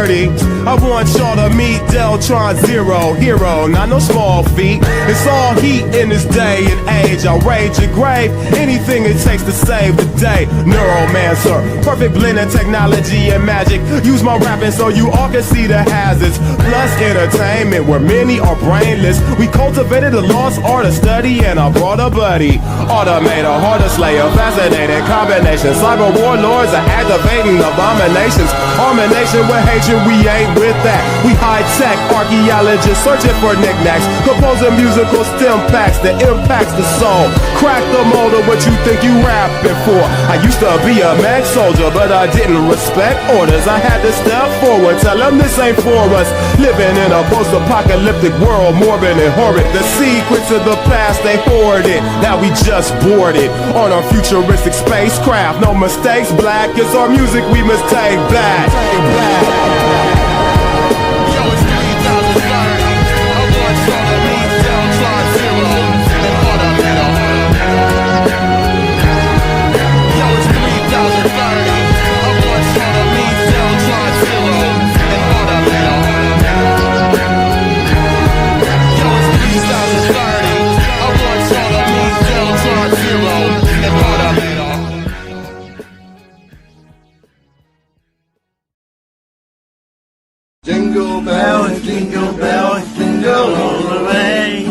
2030, I want y'all to meet Deltron Zero, hero, not no small feat. It's all heat in this day and age. I'll rage your grave, anything it takes to save the day. Neuromancer, perfect blend of technology and magic. Use my rapping so you all can see the hazards. Plus entertainment where many are brainless. We cultivated the lost art of study and I brought a buddy. Automator, harder slayer, fascinating combination. Cyber warlords are activating abominations. Harmonation with hatred, we ain't with that. We high-tech archaeologists searching for knickknacks. Composing musical stem packs that impacts the soul. Crack the mold of what you think you rapping for. I used to be a mad soldier, but I didn't respect orders. I had to step forward, tell them this ain't for us. Living in a post-apocalyptic world, morbid and horrid. The secrets of the past, they hoard it. Now we just boarded on a futuristic spacecraft. No mistakes, black is our music we must take back. Jingle bells, jingle all the way.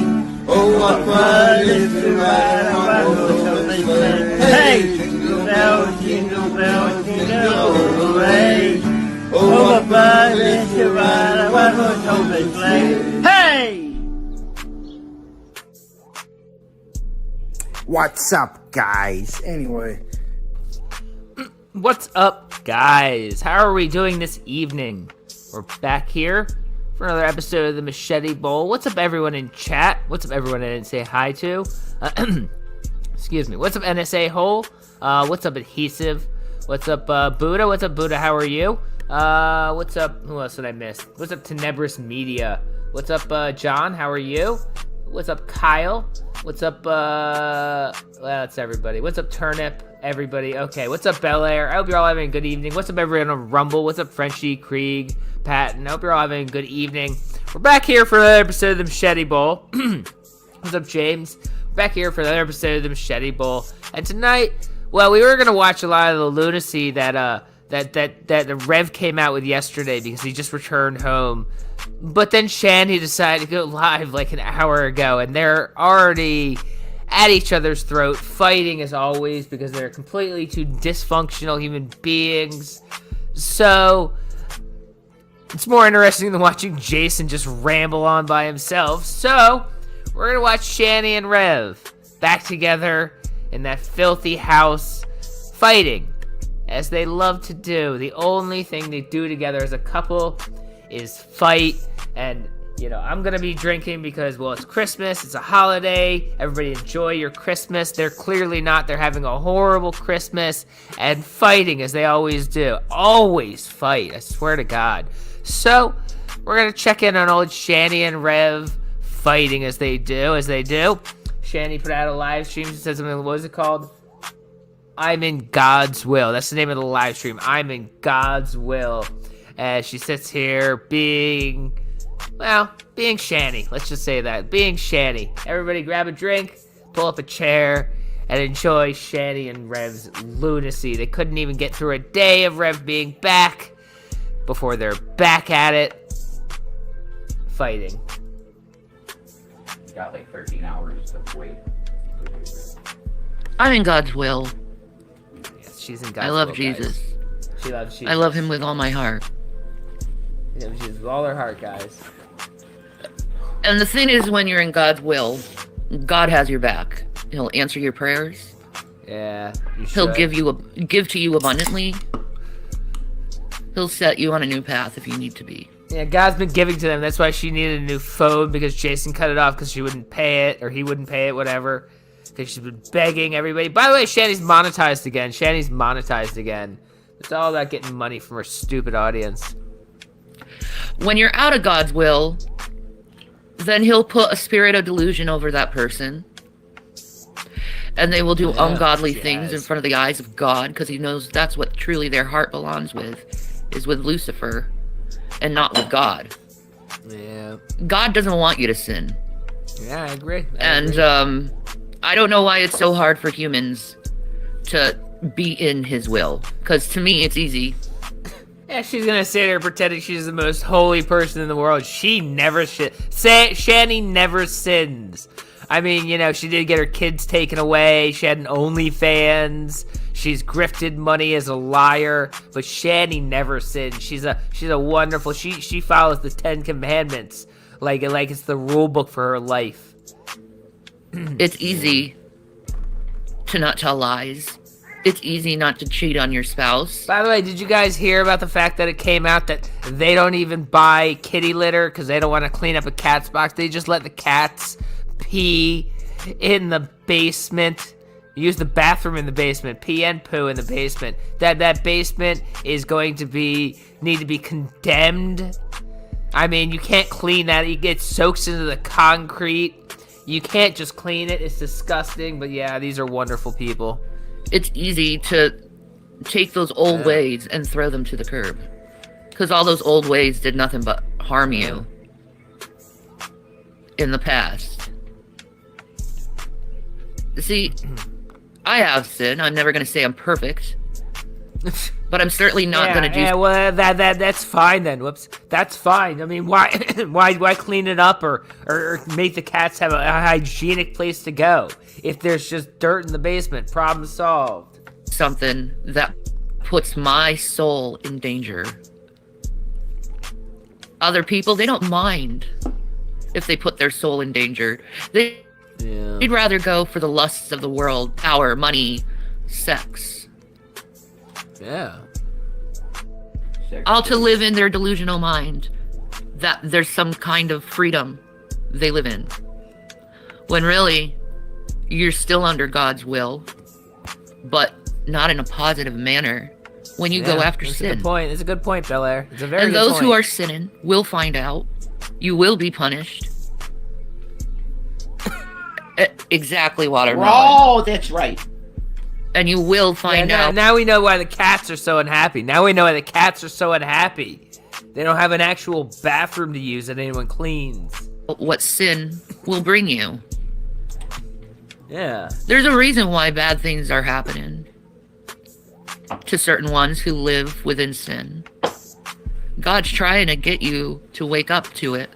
Oh, what fun it is to ride on a sleigh. Hey! Jingle bells, jingle all the way. Oh, what fun it is to ride on a sleigh. Hey! What's up, guys? Anyway. What's up, guys? How are we doing this evening? We're back here for another episode of the Machete Bowl. What's up, everyone in chat? What's up, everyone I didn't say hi to? Excuse me. What's up, NSA Hole? What's up, Adhesive? What's up, Buddha? What's up, Buddha? How are you? What's up? Who else did I miss? What's up, Tenebrous Media? What's up, John? How are you? What's up, Kyle? What's up, well, that's everybody. What's up, Turnip? Everybody. Okay, what's up, Bel Air? I hope you're all having a good evening. What's up, everyone on Rumble? What's up, Frenchie, Krieg, Patton? I hope you're all having a good evening. We're back here for another episode of the Machete Bowl. What's up, James? We're back here for another episode of the Machete Bowl. And tonight, well, we were going to watch a lot of the lunacy that Rev came out with yesterday because he just returned home. But then Shanny decided to go live like an hour ago, and they're already at each other's throat, fighting as always because they're completely two dysfunctional human beings. So it's more interesting than watching Jason just ramble on by himself. So we're gonna watch Shanny and Rev back together in that filthy house, fighting as they love to do. The only thing they do together as a couple is fight. And you know, I'm gonna be drinking because, well, it's Christmas, it's a holiday, everybody enjoy your Christmas. They're clearly not. They're having a horrible Christmas and fighting as they always do. Always fight, I swear to God. So we're gonna check in on old Shanny and Rev fighting as they do. Shanny put out a live stream. She said something, what was it called? I'm in God's will. That's the name of the live stream. I'm in God's will. As she sits here being Shanny. Let's just say that. Being Shanny. Everybody grab a drink, pull up a chair, and enjoy Shanny and Rev's lunacy. They couldn't even get through a day of Rev being back before they're back at it, fighting. Got like 13 hours of wait. I'm in God's will. Yes, she's in God's will. I love guys. Jesus. She loves Jesus. I love him with all my heart. She loves Jesus with all her heart, guys. And the thing is, when you're in God's will, God has your back. He'll answer your prayers. Yeah, you should. He'll give to you abundantly. He'll set you on a new path if you need to be. Yeah, God's been giving to them. That's why she needed a new phone, because Jason cut it off because she wouldn't pay it, or he wouldn't pay it, whatever. Because she's been begging everybody. By the way, Shanny's monetized again. It's all about getting money from her stupid audience. When you're out of God's will, then he'll put a spirit of delusion over that person. And they will do ungodly things in front of the eyes of God, because he knows that's what truly their heart belongs with, is with Lucifer. and not with God. Yeah. God doesn't want you to sin. Yeah, I agree. I don't know why it's so hard for humans to be in his will. Because to me, it's easy. Yeah, she's gonna sit there pretending she's the most holy person in the world. She never Shanny never sins. I mean, you know, she did get her kids taken away. She had an OnlyFans. She's grifted money as a liar, but Shanny never sinned. She's a wonderful. She follows the 10 Commandments like it's the rule book for her life. It's easy to not tell lies. It's easy not to cheat on your spouse. By the way, did you guys hear about the fact that it came out that they don't even buy kitty litter because they don't want to clean up a cat's box? They just let the cats pee in the basement. Use the bathroom in the basement. Pee and poo in the basement. That basement is going to need to be condemned. I mean, you can't clean that. It soaks into the concrete. You can't just clean it. It's disgusting. But yeah, these are wonderful people. It's easy to take those old ways and throw them to the curb. Because all those old ways did nothing but harm you in the past. See, I have sin. I'm never going to say I'm perfect. But I'm certainly not going to do... Yeah, well, that's fine then. Whoops. That's fine. I mean, why why clean it up or make the cats have a hygienic place to go? If there's just dirt in the basement, problem solved. Something that puts my soul in danger. Other people, they don't mind if they put their soul in danger. They'd rather go for the lusts of the world, power, money, sex. Yeah. All to live in their delusional mind that there's some kind of freedom they live in. When really, you're still under God's will, but not in a positive manner when you go after sin. That's a good point. It's a good point, Belair. It's a very good point. And those who are point. sinning will find out. You will be punished. Exactly, Watermelon. Oh, that's right. And you will find out. Now we know why the cats are so unhappy. Now we know why the cats are so unhappy. They don't have an actual bathroom to use that anyone cleans. What sin will bring you. Yeah. There's a reason why bad things are happening to certain ones who live within sin. God's trying to get you to wake up to it.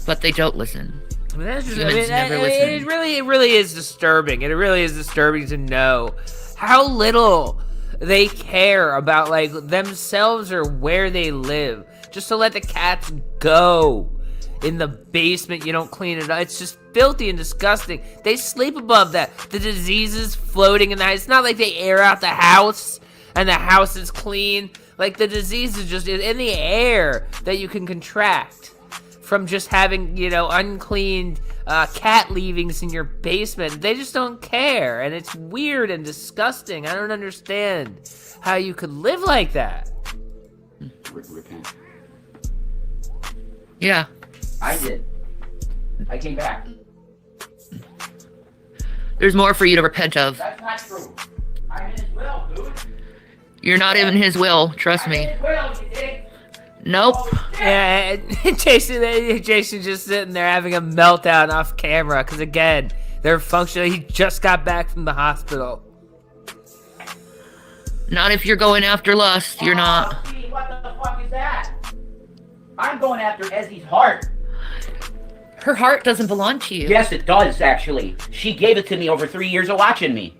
But they don't listen. I mean, that's just, never listen. It really is disturbing. It really is disturbing to know how little they care about like themselves or where they live. Just to let the cats go in the basement, you don't clean it up. It's just filthy and disgusting. They sleep above that. The diseases floating in the house. It's not like they air out the house and the house is clean. Like the disease is just in the air that you can contract from just having, you know, uncleaned cat leavings in your basement. They just don't care, and it's weird and disgusting. I don't understand how you could live like that. Repent. Yeah. I did. I came back. There's more for you to repent of. That's not true. I'm in his will, dude. You're not in his will, trust I'm in me. his will, you think? Nope. Yeah, Jason's just sitting there having a meltdown off camera because again, they're functioning. He just got back from the hospital. Not if you're going after lust. You're not. Oh, gee, what the fuck is that? I'm going after Ezzy's heart. Her heart doesn't belong to you. Yes, it does, actually. She gave it to me over 3 years of watching me.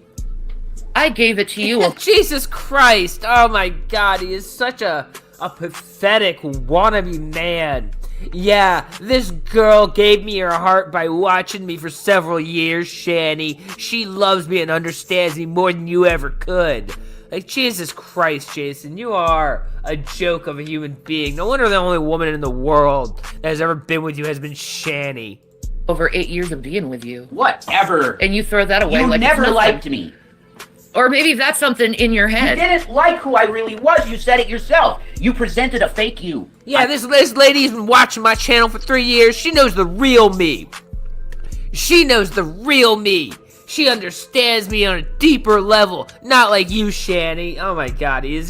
I gave it to you. Jesus Christ! Oh my God, he is such a pathetic wannabe man. Yeah, this girl gave me her heart by watching me for several years, Shanny. She loves me and understands me more than you ever could. Like, Jesus Christ, Jason, you are a joke of a human being. No wonder the only woman in the world that has ever been with you has been Shanny. Over 8 years of being with you. Whatever. And you throw that away You like never it's liked nothing. me. Or maybe that's something in your You head. didn't like who I really was. You said it yourself. You presented a fake you. Yeah, this lady's been watching my channel for 3 years. She knows the real me. She knows the real me. She understands me on a deeper level, not like you, Shanny. Oh my God, it's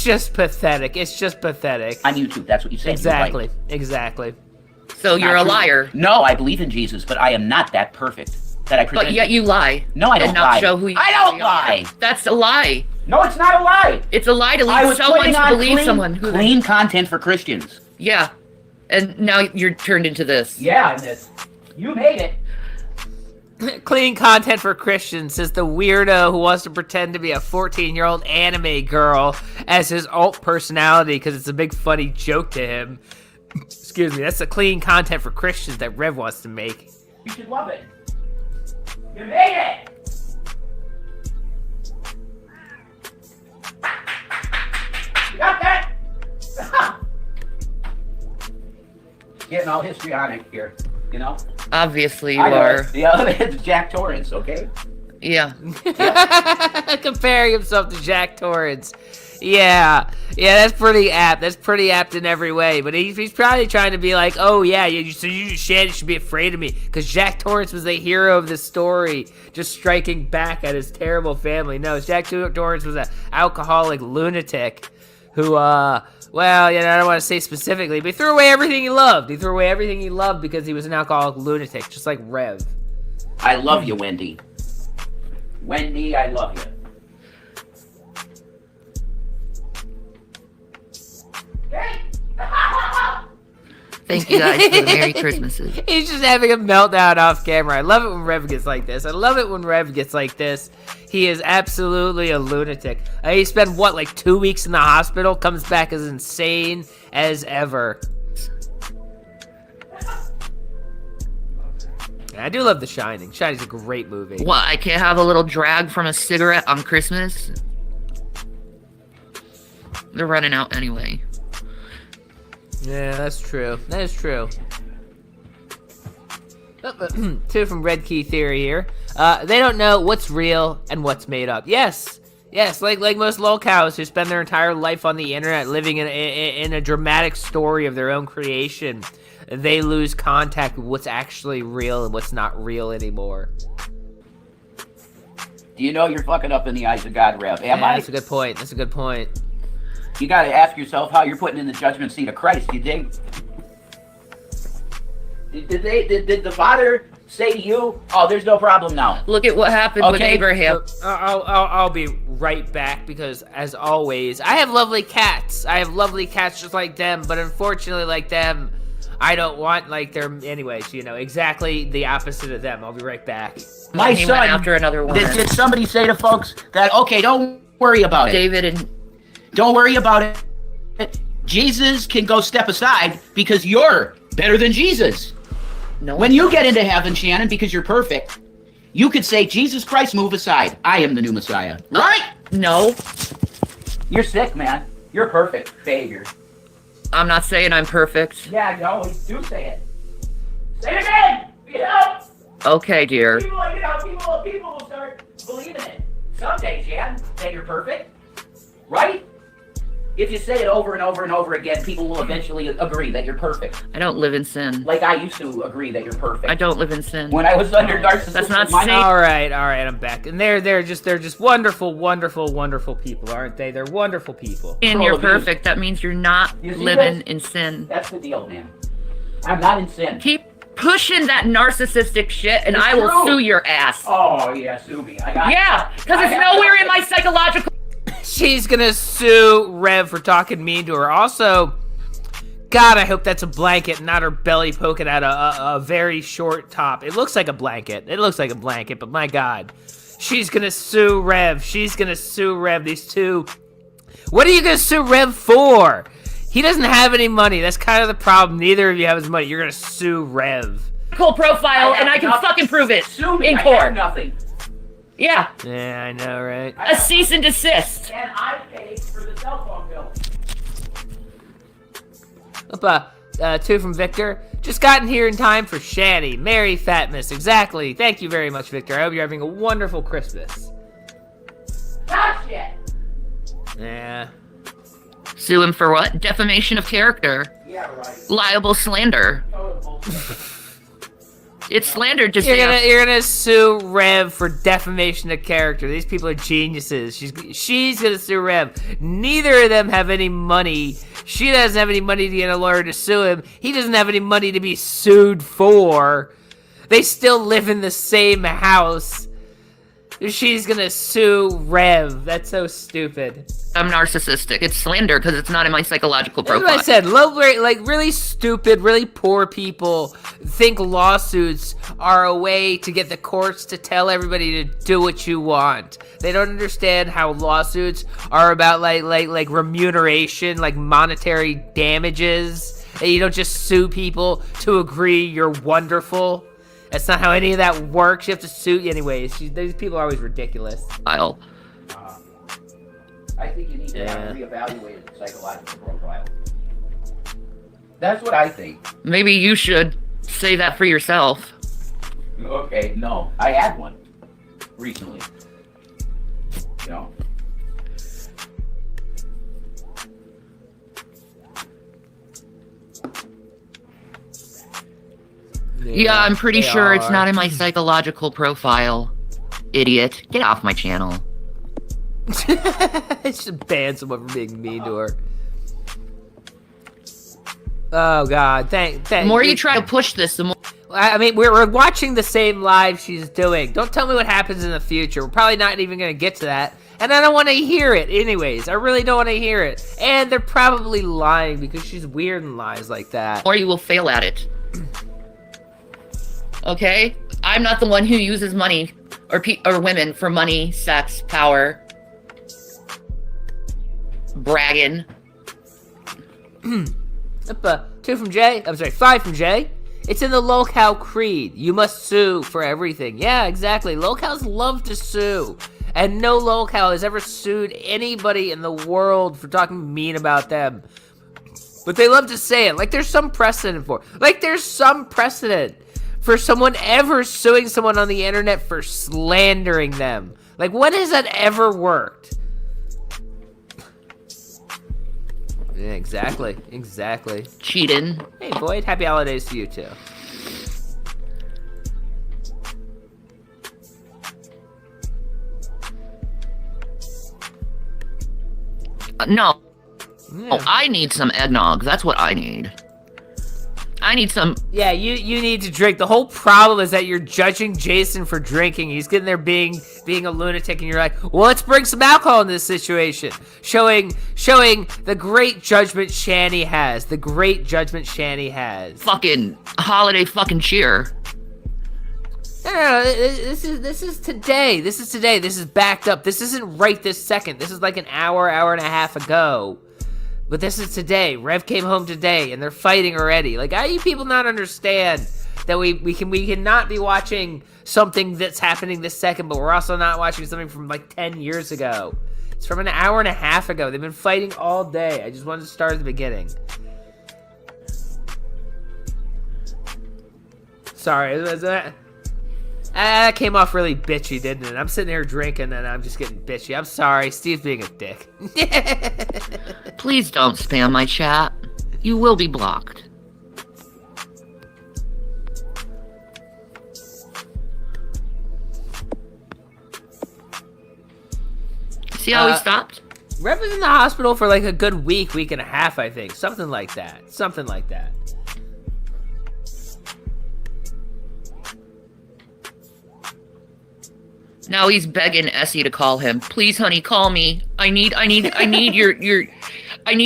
just pathetic. It's just pathetic. On YouTube, that's what you said. Exactly, You're right. exactly. So you're a Not true. liar. No, I believe in Jesus, but I am not that perfect that I pretend. But yet you lie. No, I don't and not lie. show who you I don't really are. lie. That's a lie. No, it's not a lie. It's a lie to I lead was someone putting to on believe clean, someone who. clean content for Christians. Yeah. And now you're turned into this. Yeah, and this. You made it. Clean content for Christians, says the weirdo who wants to pretend to be a 14-year-old anime girl as his alt personality because it's a big funny joke to him. Excuse me, that's the clean content for Christians that Rev wants to make. You should love it. You made it. You got that? Getting all histrionic here, you know? Obviously you I know are. it. The other it's Jack Torrance, okay? Yeah. Comparing himself to Jack Torrance. Yeah, that's pretty apt. That's pretty apt in every way. But he's probably trying to be like, oh yeah, Shanny should be afraid of me because Jack Torrance was the hero of this story, just striking back at his terrible family. No, Jack Torrance was an alcoholic lunatic who, well, you know, I don't want to say specifically, but he threw away everything he loved. He threw away everything he loved because he was an alcoholic lunatic, just like Rev. I love you, Wendy. Wendy, I love you. Thank you guys for the Merry Christmases. He's just having a meltdown off camera. I love it when Rev gets like this. I love it when Rev gets like this. He is absolutely a lunatic. He spent, what, like 2 weeks in the hospital? Comes back as insane as ever. I do love The Shining. Shining's a great movie. What, I can't have a little drag from a cigarette on Christmas? They're running out anyway. Yeah, that's true. That is true. Two from Red Key Theory here. They don't know what's real and what's made up. Yes, like most lolcows who spend their entire life on the internet living in a dramatic story of their own creation. They lose contact with what's actually real and what's not real anymore. Do you know you're fucking up in the eyes of God, Rev? Am I? That's a good point. That's a good point. You gotta ask yourself how you're putting in the judgment seat of Christ, you dig? Did the Father say to you, oh, there's no problem now? Look at what happened with Okay. Abraham. I'll be right back because, as always, I have lovely cats. I have lovely cats just like them, but unfortunately, like them, I don't want like them. Anyways, you know, exactly the opposite of them. I'll be right back. My He son, went after another woman. did somebody say to folks that, okay, don't worry about it. David and Don't worry about it. Jesus can go step aside because you're better than Jesus. no. When you get into heaven, Shannon, because you're perfect, you could say, Jesus Christ, move aside. I am the new Messiah. Right? No, You're sick, man. You're perfect. Behavior. I'm not saying I'm perfect. Yeah, no, do say it. Say it again! You know? Okay, dear. People will start believing it. Someday, Jan, that you're perfect. Right? If you say it over and over and over again, people will eventually agree that you're perfect. I don't live in sin. Like I used to agree that you're perfect. I don't live in sin. When I was under narcissism, That's not my- safe. All right, I'm back. And they're just wonderful people, aren't they? They're wonderful people. And you're Control abuse. perfect. That means you're not You see living this? in sin. That's the deal, man. I'm not in sin. Keep pushing that narcissistic shit, and It's I will true. sue your ass. Oh, yeah, sue me. I got Yeah, because I it's got- nowhere in my psychological. She's gonna sue Rev for talking mean to her. Also, God, I hope that's a blanket, not her belly poking out a very short top. It looks like a blanket. But my God. She's gonna sue Rev. These two. What are you gonna sue Rev for? He doesn't have any money. That's kind of the problem. Neither of you have his money. You're gonna sue Rev. Profile, and I can nothing. fucking prove it Sue me. in I have court. nothing. Yeah, Yeah, I know, right? a cease and desist. And I paid for the cell phone bill. Two from Victor. Just gotten here in time for Shanny. Merry Fatmas. Exactly. Thank you very much, Victor. I hope you're having a wonderful Christmas. Not shit. Yeah. Sue him for what? Defamation of character. Yeah, right. Liable slander. Total bullshit. It's slander to You're say. you're gonna sue Rev for defamation of character. These people are geniuses. She's gonna sue Rev. Neither of them have any money. She doesn't have any money to get a lawyer to sue him. He doesn't have any money to be sued for. They still live in the same house. She's gonna sue Rev. That's so stupid. I'm narcissistic. It's slander because it's not in my psychological That's profile. what I said. Like really stupid, really poor people think lawsuits are a way to get the courts to tell everybody to do what you want. They don't understand how lawsuits are about like remuneration, like monetary damages. And you don't just sue people to agree you're wonderful. That's not how any of that works. You have to sue anyways. These people are always ridiculous. I think you need to have a reevaluated psychological profile. That's what I think. Maybe you should say that for yourself. Okay, no. I had one recently. You know. Yeah, I'm pretty they sure it's are. not in my psychological profile. Idiot. Get off my channel. I should ban someone for being mean to her. Oh God! Thank. The more you try to push this, the more. I mean, we're watching the same live she's doing. Don't tell me what happens in the future. We're probably not even gonna get to that, and I don't want to hear it. Anyways, I really don't want to hear it. And they're probably lying because she's weird and lies like that. Or you will fail at it. Okay? I'm not the one who uses money or women for money, sex, power, bragging. Up, 2 from Jay. I'm sorry, 5 from Jay. It's in the locale creed. You must sue for everything. Yeah, exactly. Locales love to sue. And no locale has ever sued anybody in the world for talking mean about them. But they love to say it. Like there's some precedent for it. Like there's some precedent for someone ever suing someone on the internet for slandering them. Like when has that ever worked? Yeah, exactly. Cheating. Hey, Boyd, happy holidays to you, too. No. Yeah. Oh, I need some eggnog. That's what I need. I need some. Yeah, you need to drink. The whole problem is that you're judging Jason for drinking. He's getting there being a lunatic, and you're like, well, let's bring some alcohol in this situation. Showing the great judgment Shanny has. The great judgment Shanny has. Fucking holiday fucking cheer. No, this is today. This is today. This is backed up. This isn't right this second. This is like an hour and a half ago. But this is today. Rev came home today, and they're fighting already. Like, how do you people not understand that we cannot be watching something that's happening this second, but we're also not watching something from like 10 years ago. It's from an hour and a half ago. They've been fighting all day. I just wanted to start at the beginning. Sorry, that came off really bitchy, didn't it? I'm sitting here drinking and I'm just getting bitchy. I'm sorry. Steve's being a dick. Please don't spam my chat. You will be blocked. See how he stopped? Rev was in the hospital for like a good week and a half, I think. Something like that. Now he's begging Essie to call him. Please, honey, call me. I need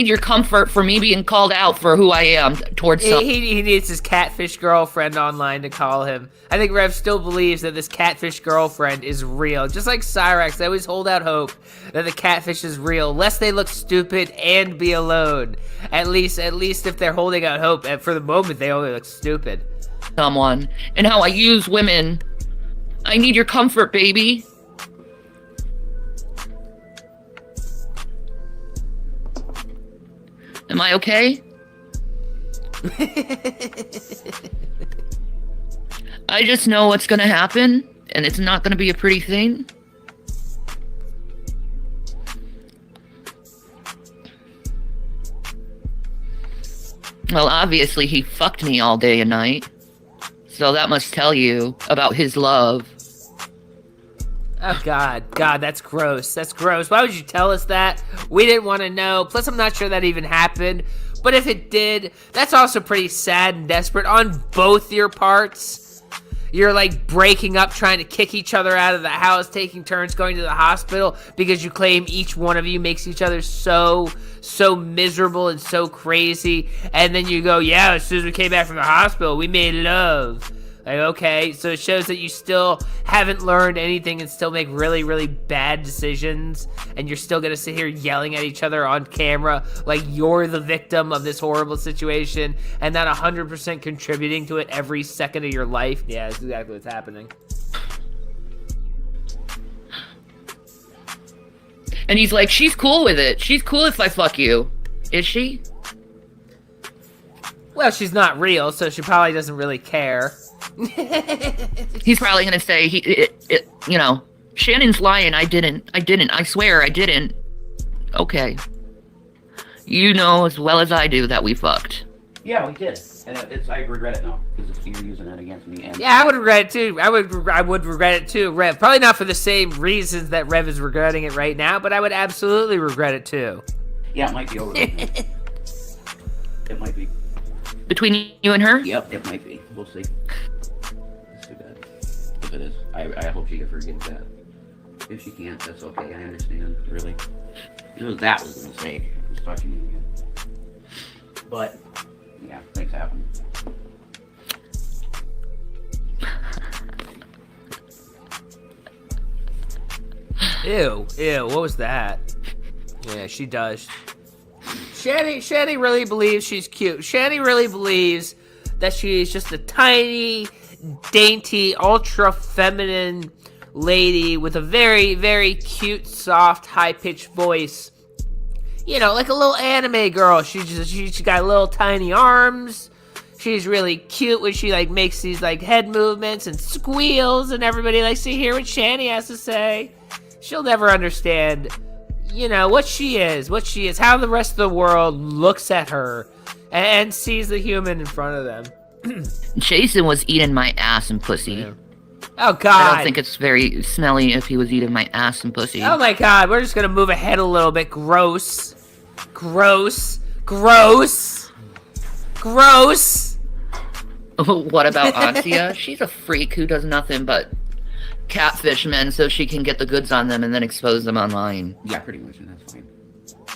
your comfort for me being called out for who I am towards some. He needs his catfish girlfriend online to call him. I think Rev still believes that this catfish girlfriend is real. Just like Cyrax, they always hold out hope that the catfish is real, lest they look stupid and be alone. At least if they're holding out hope, and for the moment they only look stupid. Someone, and how I use women. I need your comfort, baby. Am I okay? I just know what's gonna happen, and it's not gonna be a pretty thing. Well, obviously he fucked me all day and night. So that must tell you about his love. Oh, God, that's gross. That's gross. Why would you tell us that? We didn't want to know. Plus, I'm not sure that even happened. But if it did, that's also pretty sad and desperate on both your parts. You're like breaking up, trying to kick each other out of the house, taking turns going to the hospital because you claim each one of you makes each other so miserable and so crazy. And then you go, yeah, as soon as we came back from the hospital, we made love. Like, okay, so it shows that you still haven't learned anything and still make really, really bad decisions, and you're still gonna sit here yelling at each other on camera like you're the victim of this horrible situation and not 100% contributing to it every second of your life. Yeah, that's exactly what's happening. And he's like, she's cool with it. She's cool if I fuck you. Is she? Well, she's not real, so she probably doesn't really care. He's probably gonna say, you know, Shannon's lying. I didn't. I swear I didn't. Okay. You know as well as I do that we fucked. Yeah, we did. And I regret it now, because you're using that against me. And Yeah, I would regret it too. I would regret it too, Rev. Probably not for the same reasons that Rev is regretting it right now, but I would absolutely regret it too. Yeah, it might be over. It might be. Between you and her? Yep, it might be. We'll see. It's too bad. If it is, I hope she forgives that. If she can't, that's okay. I understand, really. That was a mistake. I was talking to you again. But, yeah, things happen. Ew, what was that? Yeah, she does. Shanny really believes she's cute. Shanny really believes that she's just a tiny, dainty, ultra-feminine lady with a very, very cute, soft, high-pitched voice. You know, like a little anime girl. She's got little tiny arms. She's really cute when she, like, makes these, like, head movements and squeals, and everybody likes to hear what Shanny has to say. She'll never understand, you know, what she is, how the rest of the world looks at her and sees the human in front of them. Jason was eating my ass and pussy. Yeah. Oh, God. I don't think it's very smelly if he was eating my ass and pussy. Oh, my God. We're just going to move ahead a little bit. Gross. What about Asya? She's a freak who does nothing but catfish men so she can get the goods on them and then expose them online. Yeah, pretty much, and that's fine.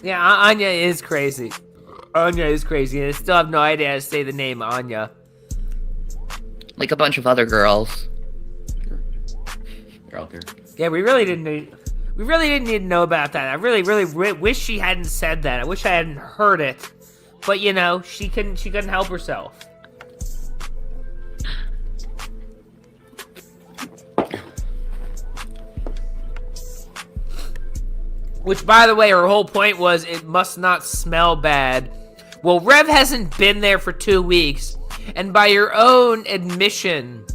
Yeah, Anya is crazy. And I still have no idea how to say the name Anya. Like a bunch of other girls. Sure. They're out there. Yeah, we really didn't need to know about that. I really wish she hadn't said that. I wish I hadn't heard it. But you know, she couldn't help herself. Which, by the way, her whole point was it must not smell bad. Well, Rev hasn't been there for 2 weeks, and by your own admission,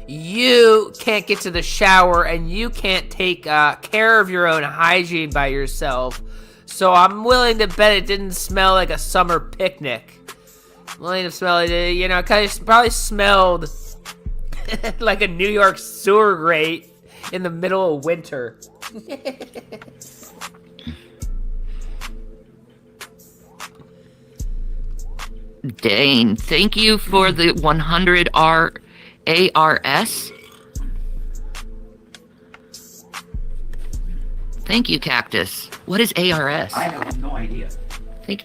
you can't get to the shower and you can't take care of your own hygiene by yourself. So I'm willing to bet it didn't smell like a summer picnic. I'm willing to smell it, you know, it probably smelled like a New York sewer grate in the middle of winter. Dane, thank you for the 100 ARS. Thank you, Cactus. What is ARS? I have no idea. Thank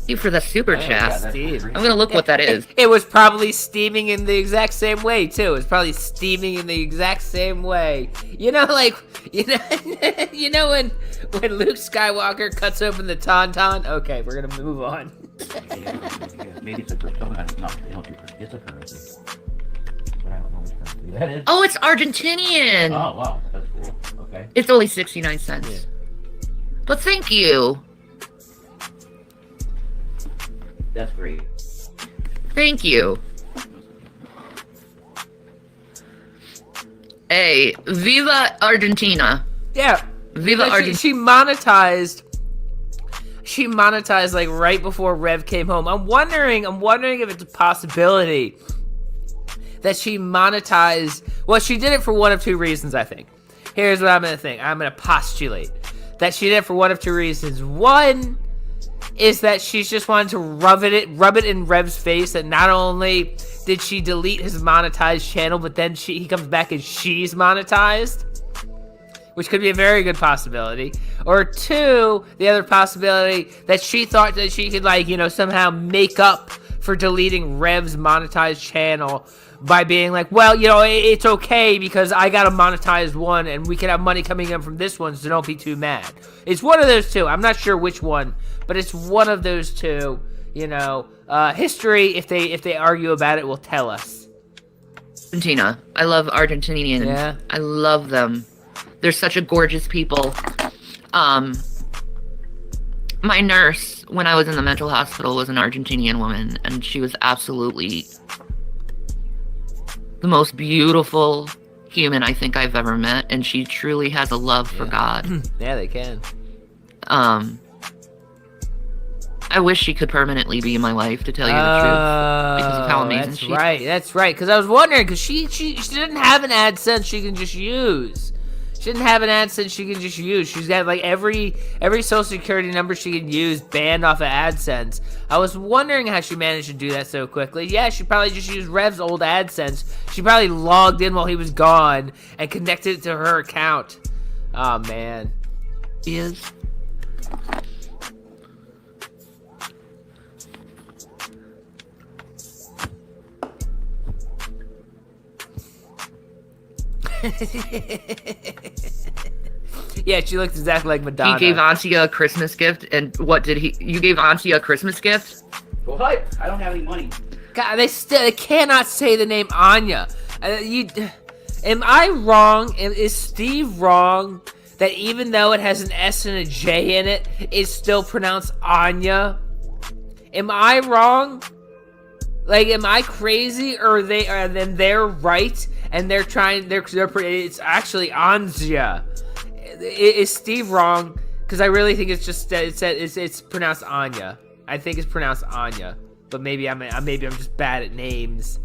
you for the super chat. Yeah, Steve. I'm gonna look what that is. It was probably steaming in the exact same way, too. It was probably steaming in the exact same way. You know, like, you know when Luke Skywalker cuts open the tauntaun? Okay, we're gonna move on. Maybe it's a crypto. No, they don't do crypto. It's a currency. But I don't know which currency that is. Oh, it's Argentinian. Oh, wow. That's cool. Okay. It's only 69 cents. Yeah. But thank you. That's great. Thank you. Hey, Viva Argentina. Yeah. Viva Argentina. She monetized like right before Rev came home. I'm wondering if it's a possibility that she monetized. Well, she did it for one of two reasons, I think. Here's what I'm going to think. I'm going to postulate that she did it for one of two reasons. One is that she's just wanted to rub it in Rev's face that not only did she delete his monetized channel, but then he comes back and she's monetized, which could be a very good possibility. Or two, the other possibility that she thought that she could, like, you know, somehow make up for deleting Rev's monetized channel by being like, well, you know, it's okay because I got a monetized one and we can have money coming in from this one, so don't be too mad. It's one of those two. I'm not sure which one, but it's one of those two. You know, history, if they argue about it, will tell us. Argentina. I love Argentinians. Yeah. I love them. They're such a gorgeous people. My nurse, when I was in the mental hospital, was an Argentinian woman, and she was absolutely the most beautiful human I think I've ever met, and she truly has a love for God. Yeah, they can. I wish she could permanently be in my life, to tell you the truth, because of how amazing she is. That's right. Because I was wondering, because she didn't have an AdSense she can just use. She didn't have an AdSense she can just use. She's got like every social security number she can use banned off of AdSense. I was wondering how she managed to do that so quickly. Yeah, she probably just used Rev's old AdSense. She probably logged in while he was gone and connected it to her account. Oh man. She is. Yeah, she looked exactly like Madonna. He gave Antia a Christmas gift, and what did he? You gave Antia a Christmas gift? What? I don't have any money. God, they cannot say the name Anya. Am I wrong? Is Steve wrong that even though it has an S and a J in it, it's still pronounced Anya? Am I wrong? Like, am I crazy, or then they're right and they're it's actually Anja? Is Steve wrong? Because I really think it's just it's pronounced Anya. I think it's pronounced Anya, but maybe I'm just bad at names.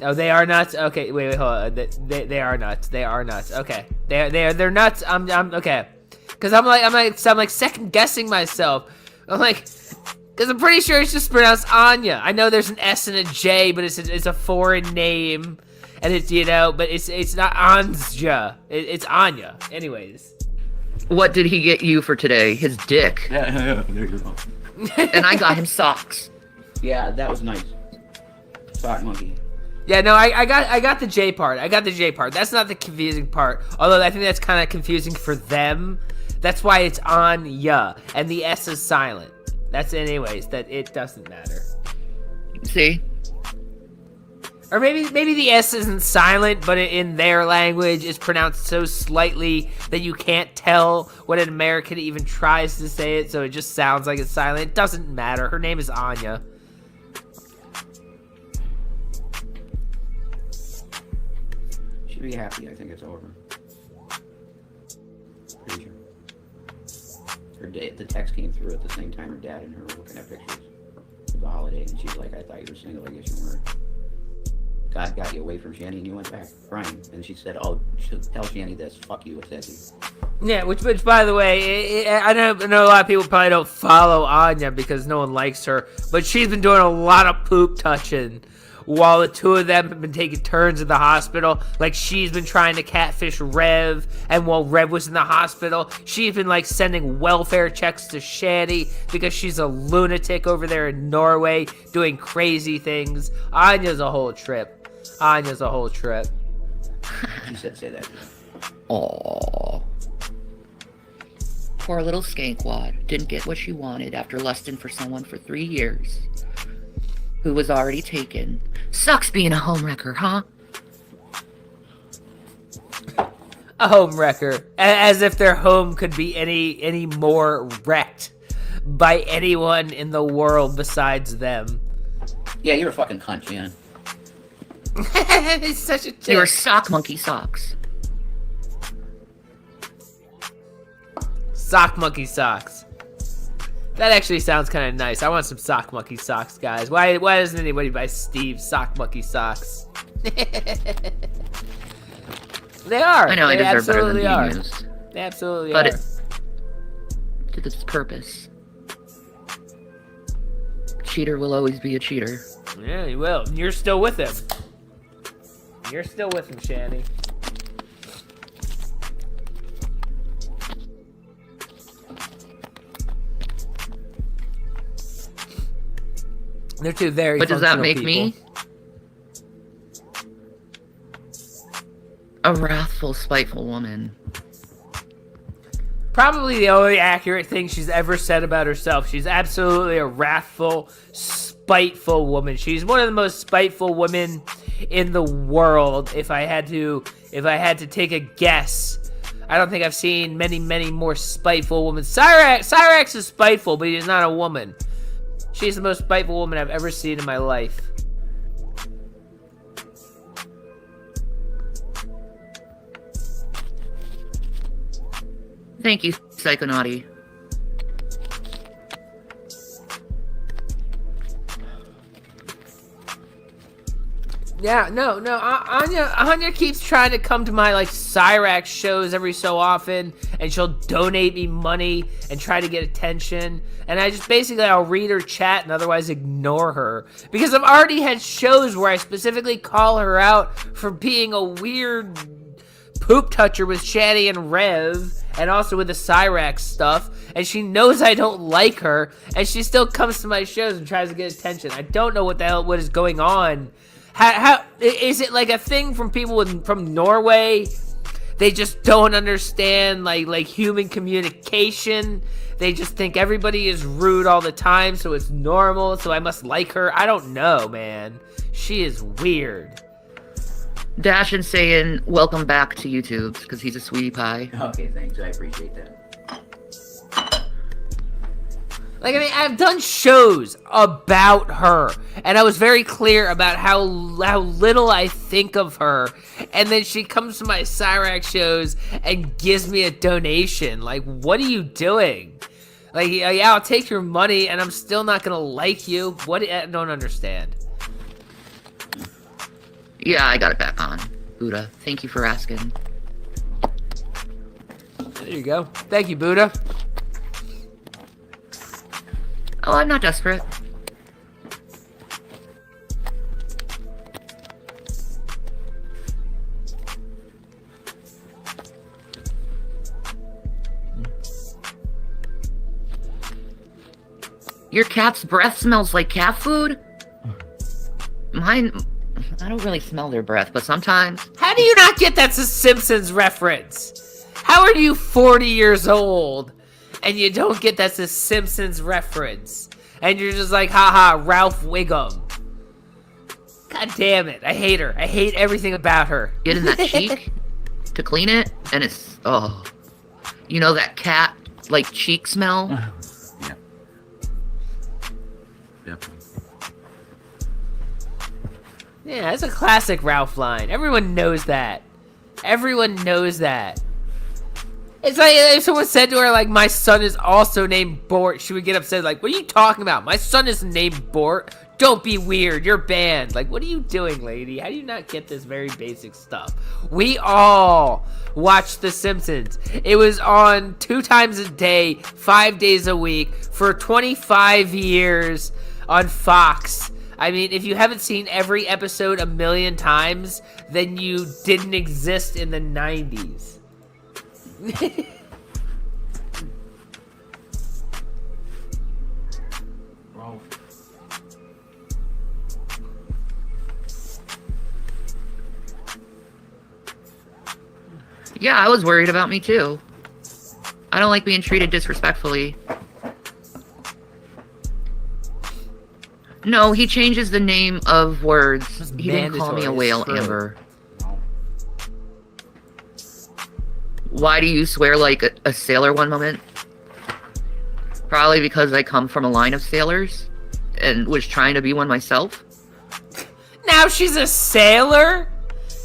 Oh, they are nuts. Okay, wait, hold on. They are nuts. They are nuts. Okay, they're nuts. I'm okay. Because I'm like second guessing myself. I'm like, because I'm pretty sure it's just pronounced Anya. I know there's an S and a J, but it's a foreign name. And it's, you know, but it's not Anja. It's Anya. Anyways. What did he get you for today? His dick. Yeah, there you go. And I got him socks. Yeah, that was nice. Sock monkey. Yeah, no, I got the J part. I got the J part. That's not the confusing part. Although I think that's kind of confusing for them. That's why it's Anya. And the S is silent. That's anyways. That it doesn't matter. See? Or maybe the S isn't silent, but in their language it's pronounced so slightly that you can't tell when an American even tries to say it, so it just sounds like it's silent. It doesn't matter. Her name is Anya. She'd be happy. I think it's over. Pretty sure. The text came through at the same time her dad and her were looking at pictures of the holiday, and she's like, I thought you were single. I guess you weren't. God got you away from Shanny and you went back crying. And she said, oh, tell Shanny this. Fuck you, it's Eddie. Yeah, which by the way, I know a lot of people probably don't follow Anya because no one likes her, but she's been doing a lot of poop touching while the two of them have been taking turns in the hospital. Like, she's been trying to catfish Rev, and while Rev was in the hospital, she's been, like, sending welfare checks to Shanny because she's a lunatic over there in Norway doing crazy things. Anya's a whole trip. Anya's a whole trip. She said, say that. Aww. Poor little skankwad didn't get what she wanted after lusting for someone for 3 years who was already taken. Sucks being a homewrecker, huh? A home wrecker. As if their home could be any more wrecked by anyone in the world besides them. Yeah, you're a fucking cunt, Jan. He's such a dick. They were sock monkey socks. Sock monkey socks. That actually sounds kind of nice. I want some sock monkey socks, guys. Why doesn't anybody buy Steve's sock monkey socks? They are. I know, They I deserve better than absolutely being are. used. They absolutely But are. it did its purpose. Cheater will always be a cheater. Yeah, you will. You're still with him. You're still with him, Shanny. They're two very But does that functional make me people. a wrathful, spiteful woman? Probably the only accurate thing she's ever said about herself. She's absolutely a wrathful, spiteful woman. She's one of the most spiteful women in the world. If I had to take a guess, I don't think I've seen many more spiteful women. Cyrax is spiteful, but he's not a woman. She's the most spiteful woman I've ever seen in my life. Thank you, Psychonauty. Yeah, no. Anya keeps trying to come to my Cyrax shows every so often, and she'll donate me money and try to get attention. And I just I'll read her chat and otherwise ignore her because I've already had shows where I specifically call her out for being a weird poop toucher with Shanny and Rev, and also with the Cyrax stuff, and she knows I don't like her, and she still comes to my shows and tries to get attention. I don't know what is going on. How is it like a thing from people from Norway? They just don't understand like human communication. They just think everybody is rude all the time, so it's normal, so I must like her. I don't know, man. She is weird. Dash and saying welcome back to YouTube because he's a sweetie pie. Okay, thanks. I appreciate that. I've done shows about her, and I was very clear about how little I think of her, and then she comes to my Cyrax shows and gives me a donation. What are you doing? Yeah, I'll take your money, and I'm still not gonna like you. What? I don't understand. Yeah, I got it back on. Buddha, thank you for asking. There you go. Thank you, Buddha. Oh, I'm not desperate. Your cat's breath smells like cat food? Mine, I don't really smell their breath, but sometimes. How do you not get that's a Simpsons reference? How are you 40 years old and you don't get that's a Simpsons reference? And you're just like, haha, Ralph Wiggum. God damn it. I hate her. I hate everything about her. Get in that cheek to clean it, and it's, oh. You know that cat, cheek smell? Yeah. Definitely. Yeah, that's a classic Ralph line. Everyone knows that. Everyone knows that. It's like if someone said to her, my son is also named Bort, she would get upset, what are you talking about? My son is named Bort. Don't be weird. You're banned. What are you doing, lady? How do you not get this very basic stuff? We all watched The Simpsons. It was on 2 times a day, 5 days a week, for 25 years on Fox. I mean, if you haven't seen every episode a million times, then you didn't exist in the 90s. Well, Yeah, I was worried about me too. I don't like being treated disrespectfully. No, he changes the name of words. He didn't call me a whale, Amber. Why do you swear like a sailor one moment? Probably because I come from a line of sailors and was trying to be one myself. Now she's a sailor?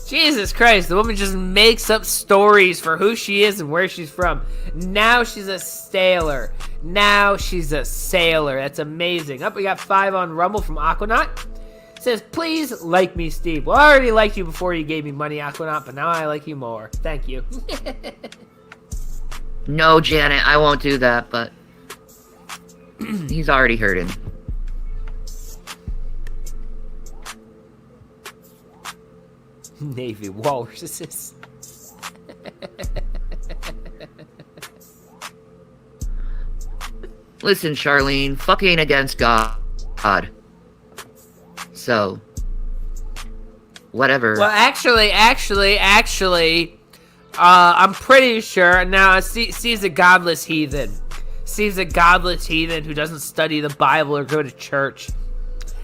Jesus Christ, the woman just makes up stories for who she is and where she's from. Now she's a sailor. That's amazing. Up, we got 5 on Rumble from Aquanaut. Says, please like me, Steve. Well, I already liked you before you gave me money, Aquanaut, but now I like you more. Thank you. No, Janet, I won't do that, but he's already hurting. Navy walruses. Listen, Charlene, fucking against God. So, whatever. Well, actually, I'm pretty sure now. Steve's a godless heathen. Steve's a godless heathen who doesn't study the Bible or go to church.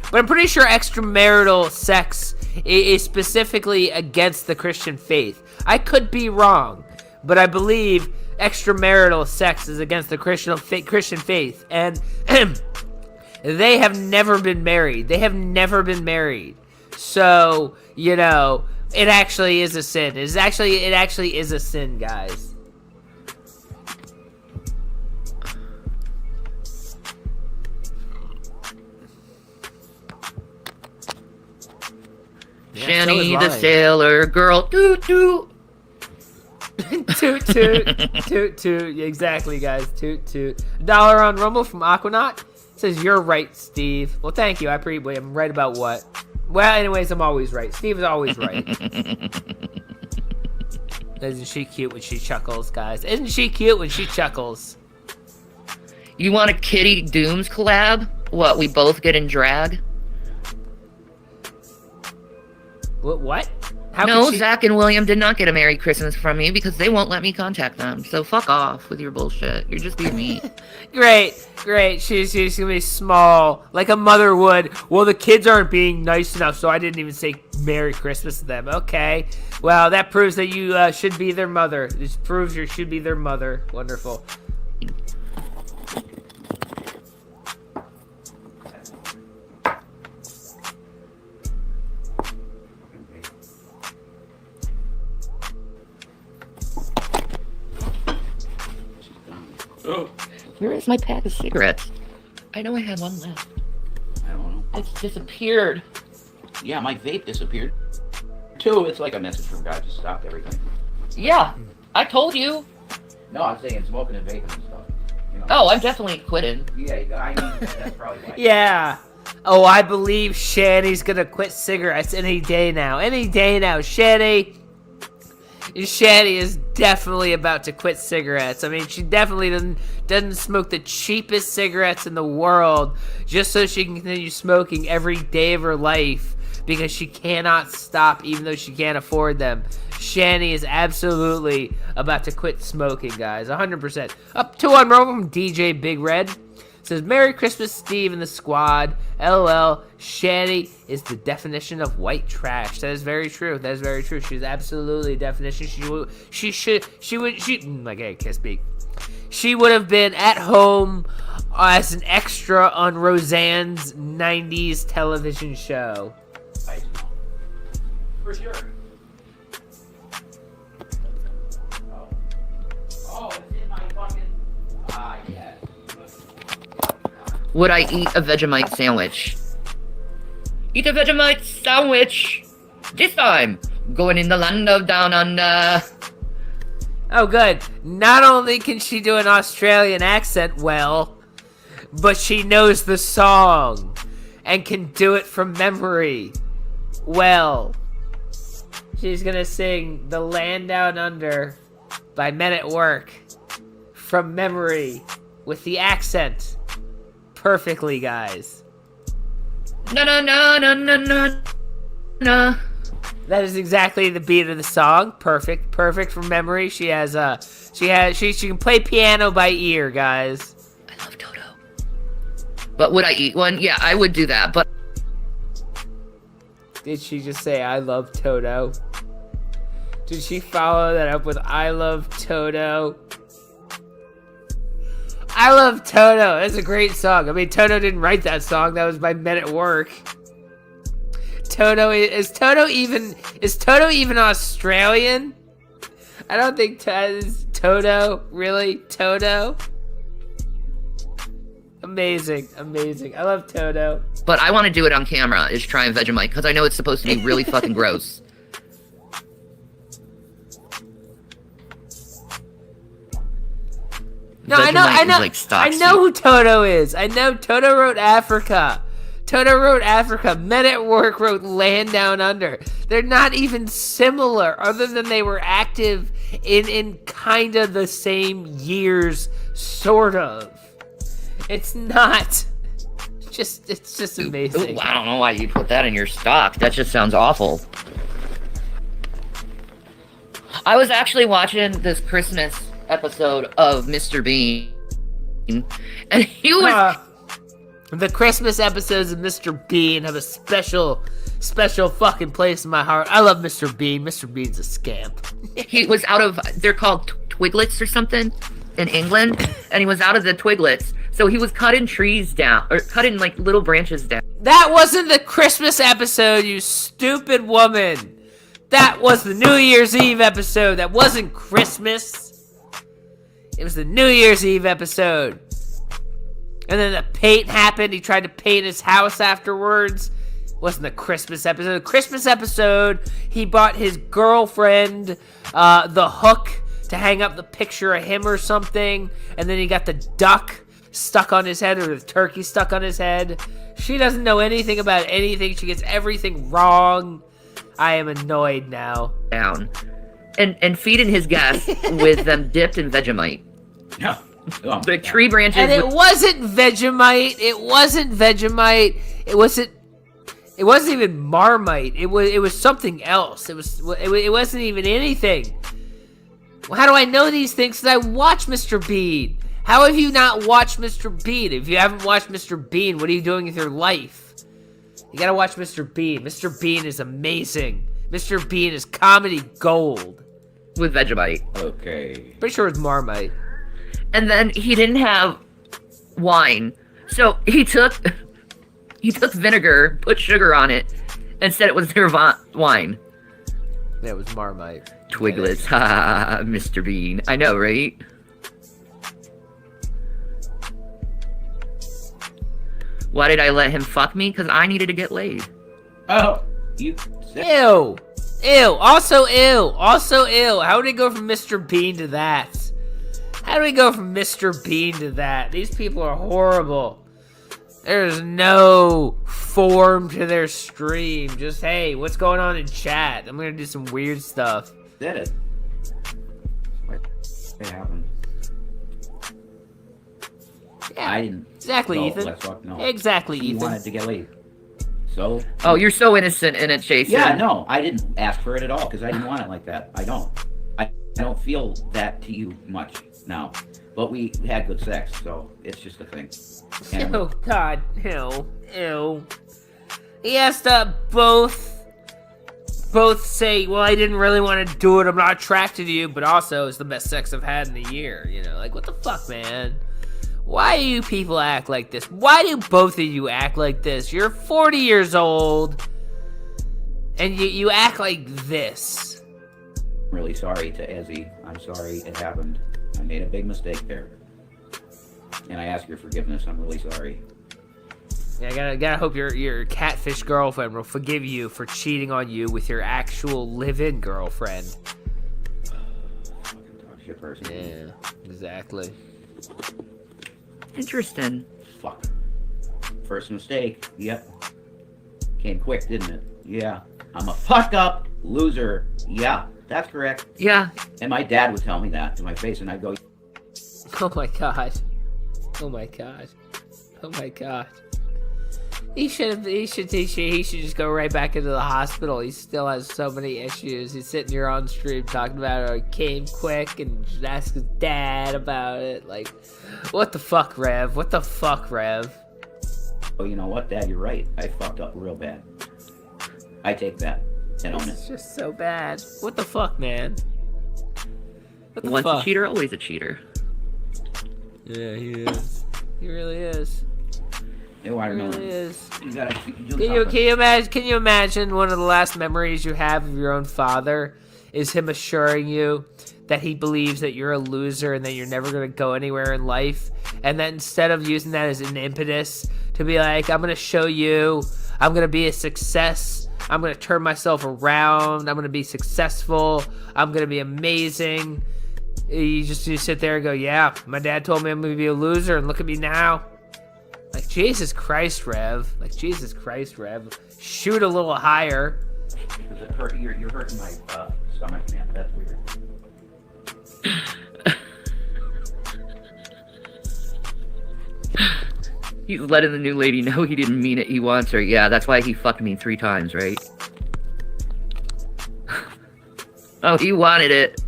But I'm pretty sure extramarital sex is specifically against the Christian faith. I could be wrong, but I believe extramarital sex is against the Christian faith, and they have never been married. So, you know, it actually is a sin. It actually is a sin, guys. Shanny the sailor girl. Toot toot. Toot toot. Toot toot. Exactly, guys. Toot toot. $1 on Rumble from Aquanaut. Says, you're right, Steve. Well, thank you. I'm right about what? Well, anyways, I'm always right. Steve is always right. Isn't she cute when she chuckles, guys? Isn't she cute when she chuckles? You want a Kitty Dooms collab? What, we both get in drag? What? No, Zach and William did not get a Merry Christmas from me because they won't let me contact them. So fuck off with your bullshit. You're just being mean. Great. She's gonna be small, like a mother would. Well, the kids aren't being nice enough, so I didn't even say Merry Christmas to them. Okay. Well, that proves that you should be their mother. This proves you should be their mother. Wonderful. Where is my pack of cigarettes? I know I had one left. I don't know. It's disappeared. Yeah, my vape disappeared. Too, it's like a message from God. Just stopped everything. Yeah, I told you. No, I'm saying smoking and vaping and stuff. You know. Oh, I'm definitely quitting. Yeah, I mean, that's probably why. Yeah. Oh, I believe Shanny's gonna quit cigarettes any day now. Shanny is definitely about to quit cigarettes. I mean, she definitely doesn't smoke the cheapest cigarettes in the world just so she can continue smoking every day of her life because she cannot stop even though she can't afford them. Shanny is absolutely about to quit smoking, guys. 100%. Up 2 on Rumble from DJ Big Red. Says, Merry Christmas, Steve and the squad. LOL. Shanny is the definition of white trash. That is very true. She's absolutely a definition. She would have been at home as an extra on Roseanne's 90s television show. For sure. Oh, it's in my fucking... yes. Would I eat a Vegemite sandwich? Eat a Vegemite sandwich! This time, going in the land of down under. Oh, good. Not only can she do an Australian accent well, but she knows the song and can do it from memory well. She's gonna sing The Land Down Under by Men at Work from memory with the accent perfectly, guys. No. That is exactly the beat of the song. Perfect from memory. She can play piano by ear, guys. I love Toto. But would I eat one? Yeah, I would do that, but... Did she just say, I love Toto? Did she follow that up with, I love Toto? I love Toto. That's a great song. I mean, Toto didn't write that song. That was by Men at Work. Toto is Toto even Australian? I don't think is Toto really Toto. Amazing. I love Toto. But I want to do it on camera, is try and Vegemite, because I know it's supposed to be really fucking gross. No, I know, Vegemite is like stock I know who Toto is. I know Toto wrote Africa. Men at Work wrote Land Down Under. They're not even similar, other than they were active in kind of the same years, sort of. It's not. It's just amazing. Ooh, I don't know why you put that in your stock. That just sounds awful. I was actually watching this Christmas episode of Mr. Bean, and he was... The Christmas episodes of Mr. Bean have a special fucking place in my heart. I love Mr. Bean. Mr. Bean's a scamp. He was out of... They're called Twiglets or something in England, and he was out of the Twiglets. So he was cutting trees down, or cutting like little branches down. That wasn't the Christmas episode, you stupid woman. That was the New Year's Eve episode. That wasn't Christmas. It was the New Year's Eve episode. And then the paint happened. He tried to paint his house afterwards. It wasn't the Christmas episode. The Christmas episode, he bought his girlfriend the hook to hang up the picture of him or something. And then he got the duck stuck on his head, or the turkey stuck on his head. She doesn't know anything about anything. She gets everything wrong. I am annoyed now. Down. And feeding his guests with them dipped in Vegemite. No. Oh, The tree branches. And it wasn't Vegemite. It wasn't even Marmite. It was something else. It wasn't even anything. Well, how do I know these things? Because I watch Mr. Bean. How have you not watched Mr. Bean? If you haven't watched Mr. Bean, what are you doing with your life? You gotta watch Mr. Bean. Mr. Bean is amazing. Mr. Bean is comedy gold. with Vegemite. Okay. Pretty sure it's Marmite. And then he didn't have wine. So he took vinegar, put sugar on it, and said it was their wine. That was Marmite. Twiglets, ha, Mr. Bean. I know, right? Why did I let him fuck me? Because I needed to get laid. Oh, you. Ew. Ew. Also ew. Also ew. How did it go from Mr. Bean to that? How do we go from Mr. Bean to that? These people are horrible. There's no form to their stream. Just, hey, what's going on in chat? I'm gonna do some weird stuff. Did it? What? It happened. Yeah, I didn't. exactly, No, Ethan. let's fuck, no. Exactly, He Ethan. wanted to get laid. So. Oh, you're so innocent in it, Jason. Yeah, no, I didn't ask for it at all because I didn't want it like that. I don't feel that to you much now. But we had good sex, so it's just a thing. And Oh God, ew, ew. He has to both say, well, I didn't really want to do it, I'm not attracted to you, but also it's the best sex I've had in a year, you know? Like, what the fuck, man? Why do you people act like this? Why do both of you act like this? You're 40 years old, and you act like this. I'm really sorry to Ezzy. I'm sorry it happened. I made a big mistake there. And I ask your forgiveness. I'm really sorry. Yeah, I gotta hope your catfish girlfriend will forgive you for cheating on you with your actual live-in girlfriend. Fucking dog shit person. Yeah, exactly. Interesting. Fuck. First mistake. Yep. Came quick, didn't it? Yeah. I'm a fuck up loser. Yeah, that's correct. Yeah. And my dad would tell me that to my face, and I'd go, Oh my god. Oh my god. Oh my god. He should just go right back into the hospital. He still has so many issues. He's sitting here on stream talking about it came quick and just ask his dad about it. Like, what the fuck, Rev? What the fuck, Rev? oh, you know what, Dad, you're right. I fucked up real bad. I take that and own It's it. just so bad. What the fuck, man? What the Once fuck? a cheater, always a cheater. Yeah, he is. He really is. A watermelon. It really is. You gotta do Can you imagine one of the last memories you have of your own father is him assuring you that he believes that you're a loser and that you're never going to go anywhere in life, and that instead of using that as an impetus to be like, I'm going to show you, I'm going to be a success, I'm going to turn myself around, I'm going to be successful, I'm going to be amazing, you sit there and go, yeah, my dad told me I'm going to be a loser, and look at me now. Like, Jesus Christ, Rev. Shoot a little higher. You're hurting my stomach, man. That's weird. He's letting the new lady know he didn't mean it. He wants her. Yeah, that's why he fucked me 3 times, right? Oh, he wanted it.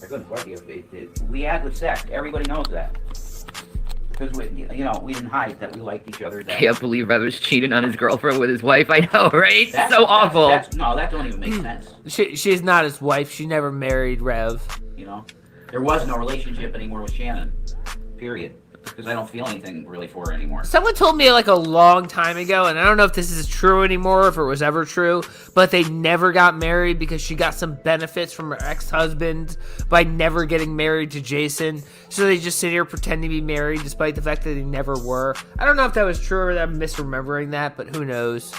I couldn't fuck you. We had good sex. Everybody knows that. Because we didn't hide that we liked each other. I can't believe Rev was cheating on his girlfriend with his wife. I know, right? So awful. That don't even make sense. She's not his wife. She never married Rev. There was no relationship anymore with Shannon. Period. Because I don't feel anything really for her anymore. Someone told me like a long time ago, and I don't know if this is true anymore, if it was ever true, but they never got married because she got some benefits from her ex-husband by never getting married to Jason. So they just sit here pretending to be married despite the fact that they never were. I don't know if that was true or I'm misremembering that, but who knows?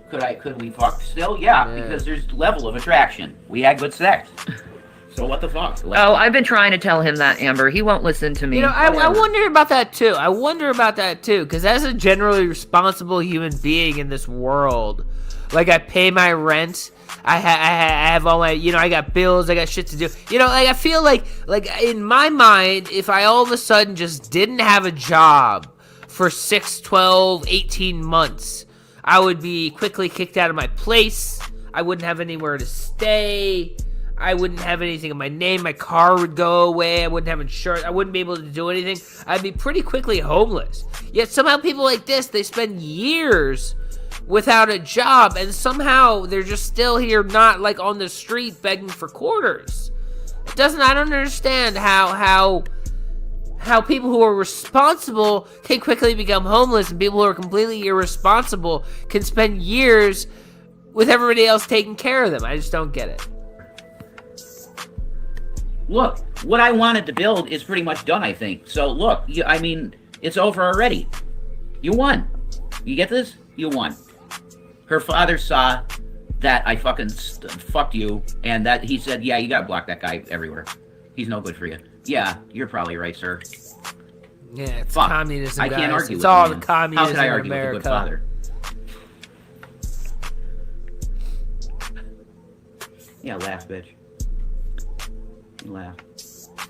Could we fuck still? Yeah, because there's level of attraction. We had good sex. So what the fuck? Oh, I've been trying to tell him that, Amber. He won't listen to me. I wonder about that too. Because as a generally responsible human being in this world, like I pay my rent, I have all my, I got bills, I got shit to do. I feel like in my mind, if I all of a sudden just didn't have a job for 6, 12, 18 months, I would be quickly kicked out of my place. I wouldn't have anywhere to stay. I wouldn't have anything in my name. My car would go away. I wouldn't have insurance. I wouldn't be able to do anything. I'd be pretty quickly homeless. Yet somehow people like this, they spend years without a job, and somehow they're just still here, not like on the street begging for quarters. I don't understand how people who are responsible can quickly become homeless, and people who are completely irresponsible can spend years with everybody else taking care of them. I just don't get it. Look, what I wanted to build is pretty much done, I think. So, look, it's over already. You won. You get this? You won. Her father saw that I fucking fucked you, and that he said, yeah, you gotta block that guy everywhere. He's no good for you. Yeah, you're probably right, sir. Yeah, it's communism, guys. I can't argue it's with all the the communism How could I argue in America. with a good father? Yeah, laugh, bitch. Laugh.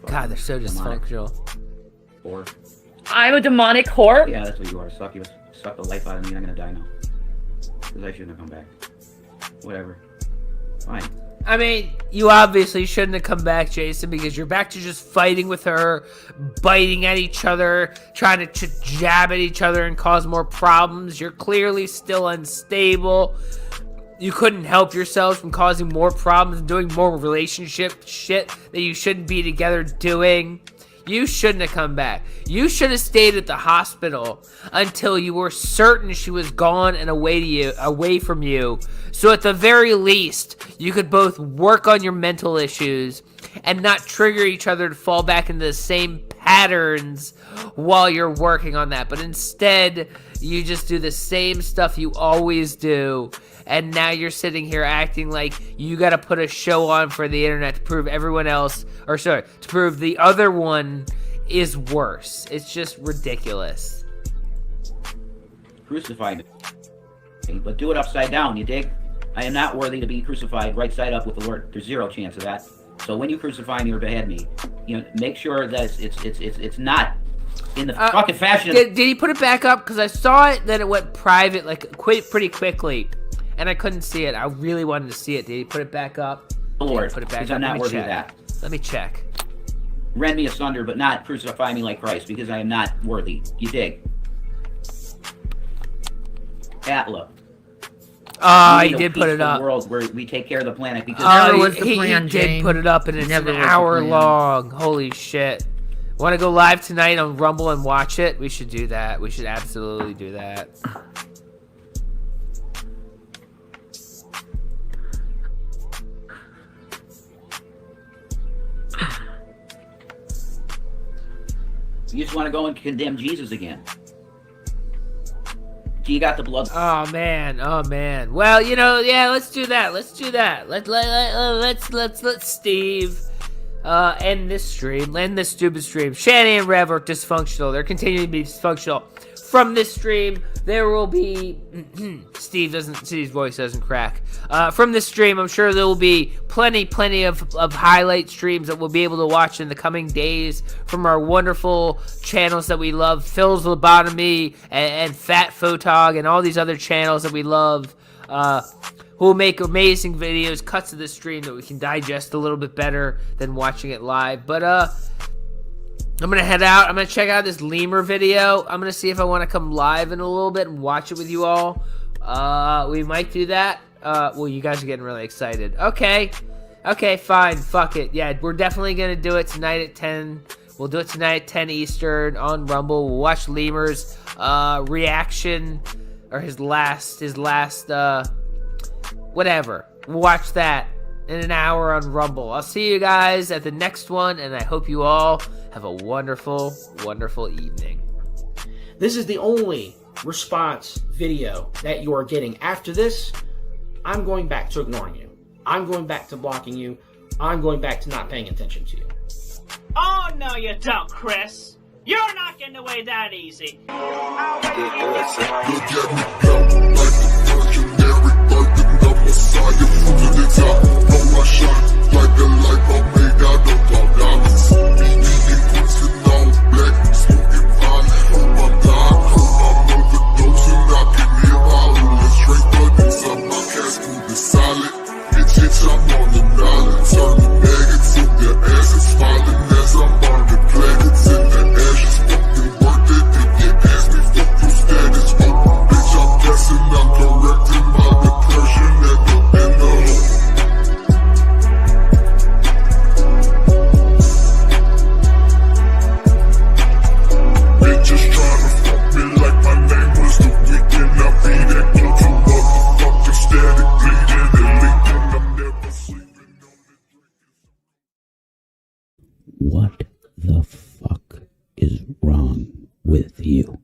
God, they're so dysfunctional. Or I'm a demonic whore? yeah, that's what you are. Suck the life out of me and I'm gonna die now. Because I shouldn't have come back. Whatever. Fine. I mean, you obviously shouldn't have come back, Jason, because you're back to just fighting with her, biting at each other, trying to jab at each other and cause more problems. You're clearly still unstable. You couldn't help yourselves from causing more problems and doing more relationship shit that you shouldn't be together doing. You shouldn't have come back. You should have stayed at the hospital until you were certain she was gone and away from you. So at the very least, you could both work on your mental issues and not trigger each other to fall back into the same patterns while you're working on that. But instead, you just do the same stuff you always do. And now you're sitting here acting like you got to put a show on for the internet to prove to prove the other one is worse. It's just ridiculous. Crucify me. But do it upside down, you dig? I am not worthy to be crucified right side up with the Lord. There's zero chance of that. So when you crucify me or behead me, make sure that it's not in the fucking fashion. Did he put it back up? Because I saw it, then it went private, pretty quickly. And I couldn't see it. I really wanted to see it. Did he put it back up? The Lord, put it back because up. I'm not worthy of that. Let me check. Rend me asunder, but not crucify me like Christ, because I am not worthy. You dig? Atla. Oh, We he need a did put it peaceful up. world where we take care of the planet because Never Oh, was the he plan, did Jane. put it up, and it's Never an was the hour plan. long. Holy shit. Want to go live tonight on Rumble and watch it? We should do that. We should absolutely do that. you just want to go and condemn Jesus again. You got the blood. Oh man, oh man. Well, you know, yeah, let's do that. Let's do that. Let's Steve end this stream, end this stupid stream. Shanny and Rev are dysfunctional. They're continuing to be dysfunctional. From this stream, there will be Steve's voice doesn't crack. From this stream, I'm sure there will be plenty of highlight streams that we'll be able to watch in the coming days from our wonderful channels that we love, Phil's Lobotomy and Fat Photog and all these other channels that we love. Who will make amazing videos, cuts of the stream that we can digest a little bit better than watching it live. But I'm gonna head out. I'm gonna check out this lemur video. I'm gonna see if I want to come live in a little bit and watch it with you all. We might do that. Well, you guys are getting really excited. Okay, fine. Fuck it. Yeah, we're definitely gonna do it tonight at 10. We'll do it tonight at 10 Eastern on Rumble. We'll watch Lemur's reaction or his last whatever. We'll watch that in an hour on Rumble. I'll see you guys at the next one, and I hope you all have a wonderful, wonderful evening. This is the only response video that you are getting. After this, I'm going back to ignoring you. I'm going back to blocking you. I'm going back to not paying attention to you. Oh, no, you don't, Chris. You're not getting away that easy. What the fuck is wrong with you?